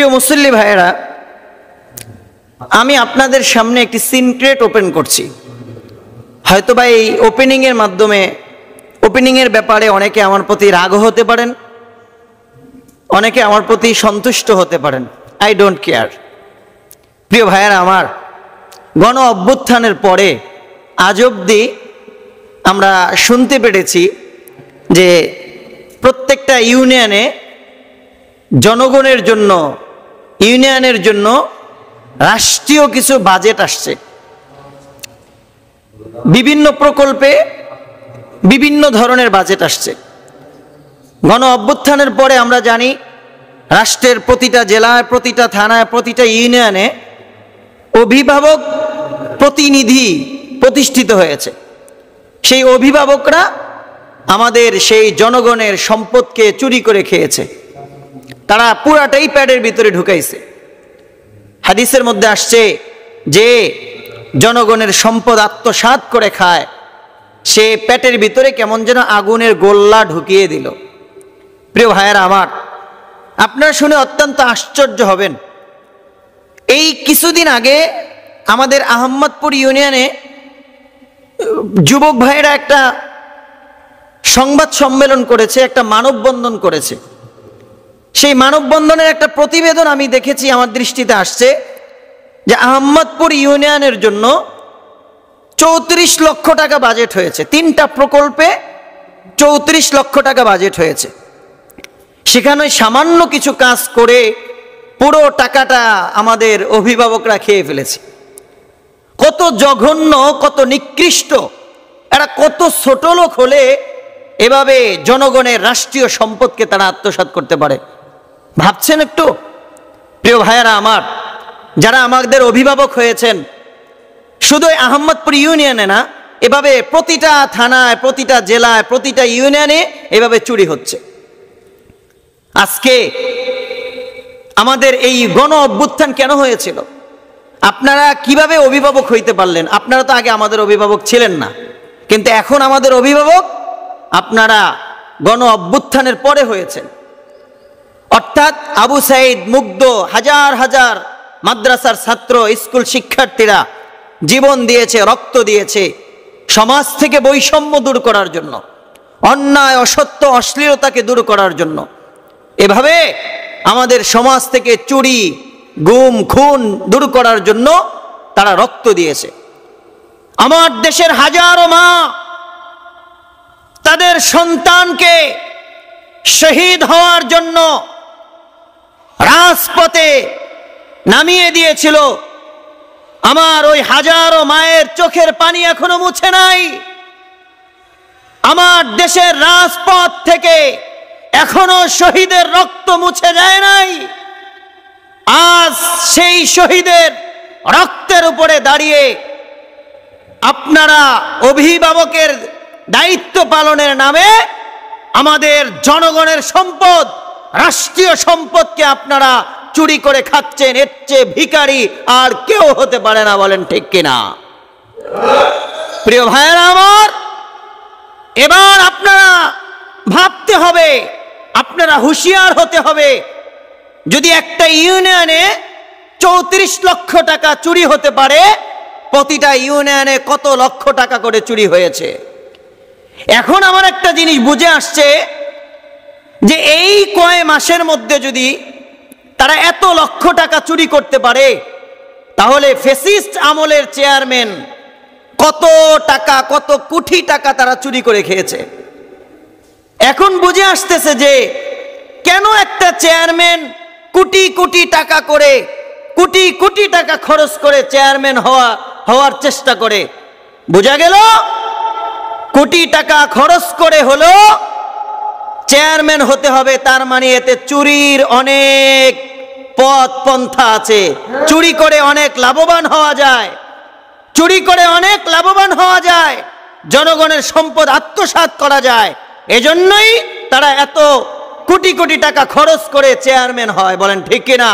প্রিয় মুসল্লি ভাইয়েরা, আমি আপনাদের সামনে একটি সিক্রেট ওপেন করছি। হয়তোবা এই ওপেনিংয়ের মাধ্যমে, ওপেনিংয়ের ব্যাপারে অনেকে আমার প্রতি রাগ হতে পারেন, অনেকে আমার প্রতি সন্তুষ্ট হতে পারেন। I don't care. প্রিয় ভাইয়েরা আমার, গণ অভ্যুত্থানের পরে আজ অবধি আমরা শুনতে পেরেছি যে প্রত্যেকটা ইউনিয়নে জনগণের জন্য, ইউনিয়নের জন্য রাষ্ট্রীয় কিছু বাজেট আসছে। বিভিন্ন প্রকল্পে বিভিন্ন ধরনের বাজেট আসছে। গণ অভ্যুত্থানের পরে আমরা জানি রাষ্ট্রের প্রতিটা জেলায়, প্রতিটা থানায়, প্রতিটা ইউনিয়নে অভিভাবক প্রতিনিধি প্রতিষ্ঠিত হয়েছে। সেই অভিভাবকরা আমাদের সেই জনগণের সম্পদকে চুরি করে খেয়েছে। তারা পুরাটাই প্যাডের ভিতরে ঢুকাইছে। হাদিসের মধ্যে আসছে যে জনগণের সম্পদ আত্মসাৎ করে খায়, সে পেটের ভিতরে কেমন যেন আগুনের গোল্লা ঢুকিয়ে দিল। প্রিয় ভাইয়েরা আমার, আপনারা শুনে অত্যন্ত আশ্চর্য হবেন। এই কিছুদিন আগে আমাদের আহমদপুর ইউনিয়নে যুবক ভাইয়েরা একটা সংবাদ সম্মেলন করেছে, একটা মানববন্ধন করেছে। সেই মানববন্ধনের একটা প্রতিবেদন আমি দেখেছি, আমার দৃষ্টিতে আসছে যে আহমদপুর ইউনিয়নের জন্য 34 লক্ষ টাকা বাজেট হয়েছে। 3টা প্রকল্পে 34 লক্ষ টাকা বাজেট হয়েছে। সেখানে সামান্য কিছু কাজ করে পুরো টাকাটা আমাদের অভিভাবকরা খেয়ে ফেলেছে। কত জঘন্য, কত নিকৃষ্ট, এরা কত ছোট লোক হলে এভাবে জনগণের রাষ্ট্রীয় সম্পদকে তারা আত্মসাৎ করতে পারে, ভাবছেন একটু? প্রিয় ভাইয়েরা আমার, যারা আমাদের অভিভাবক হয়েছেন, শুধু আহমদপুর ইউনিয়নে না, এভাবে প্রতিটা থানায়, প্রতিটা জেলায়, প্রতিটা ইউনিয়নে এভাবে চুরি হচ্ছে। আজকে আমাদের এই গণ অভ্যুত্থান কেন হয়েছিল? আপনারা কিভাবে অভিভাবক হইতে পারলেন? আপনারা তো আগে আমাদের অভিভাবক ছিলেন না, কিন্তু এখন আমাদের অভিভাবক আপনারা গণ অভ্যুত্থানের পরে হয়েছেন। অর্থাৎ আবু সাইদ, মুগ্ধ, হাজার হাজার মাদ্রাসার ছাত্র, স্কুল শিক্ষার্থীরা জীবন দিয়েছে, রক্ত দিয়েছে সমাজ থেকে বৈষম্য দূর করার জন্য, অন্যায়, অসত্য, অশ্লীলতাকে দূর করার জন্য। এভাবে আমাদের সমাজ থেকে চুরি, গুম, খুন দূর করার জন্য তারা রক্ত দিয়েছে। আমার দেশের হাজারো মা তাদের সন্তানকে শহীদ হওয়ার জন্য রাজপথে নামিয়ে দিয়েছিল। আমার ওই হাজারো মায়ের চোখের পানি এখনো মুছে নাই। আমার দেশের রাজপথ থেকে এখনো শহীদের রক্ত মুছে যায় নাই। আজ সেই শহীদের রক্তের উপরে দাঁড়িয়ে আপনারা অভিভাবকের দায়িত্ব পালনের নামে আমাদের জনগণের সম্পদ, রাষ্ট্রীয় সম্পদকে আপনারা চুরি করে খাচ্ছেন। এর চেয়ে ভিখারি আর কেউ হতে পারে না, বলেন ঠিক কিনা? প্রিয় ভাইয়েরা আমার, এবার আপনারা ভাবতে হবে, আপনারা হুঁশিয়ার হতে হবে। যদি একটা ইউনিয়নে 34 লক্ষ টাকা চুরি হতে পারে, প্রতিটা ইউনিয়নে কত লক্ষ টাকা করে চুরি হয়েছে। এখন আমার একটা জিনিস বুঝে আসছে যে এই কয় মাসের মধ্যে যদি তারা এত লক্ষ টাকা চুরি করতে পারে, তাহলে ফ্যাসিস্ট আমলের চেয়ারম্যান কত টাকা, কত কোটি টাকা তারা চুরি করে খেয়েছে। এখন বুঝে আসতেছে যে কেন একটা চেয়ারম্যান কোটি কোটি টাকা করে, কোটি কোটি টাকা খরচ করে চেয়ারম্যান হওয়ার চেষ্টা করে। বোঝা গেল, কোটি টাকা খরচ করে হলো চেয়ারম্যান হতে হবে, তার মানে এতে চুরির অনেক পথ পন্থা আছে। চুরি করে অনেক লাভবান হওয়া যায়, চুরি করে অনেক লাভবান হওয়া যায়, জনগণের সম্পদ আত্মসাৎ করা যায়। এজন্যই তারা এত কোটি কোটি টাকা খরচ করে চেয়ারম্যান হয়, বলেন ঠিক কিনা?